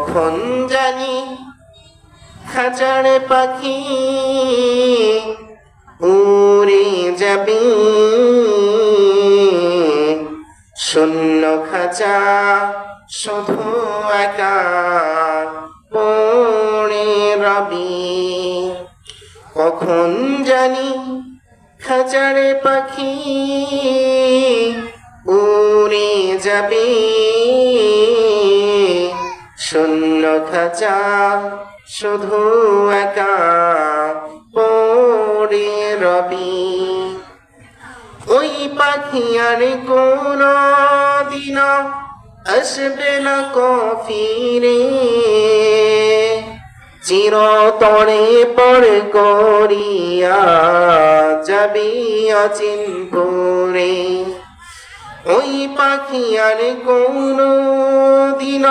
কখন জানি খাঁচার পাখি উড়ে যাবে, শূন্য খাঁচা শুধু একা পড়ে রবি। কখন জানি খাঁচার পাখি উড়ে যাবে, শূন্য খাঁচা শুধু একা পড়ে রবি। ওই পাখি আর কোনো দিন আসবে না ফিরে, চিরতরে পর করিয়া যাবি অচিনপুরে। ওই পাখি আর কোনো দিন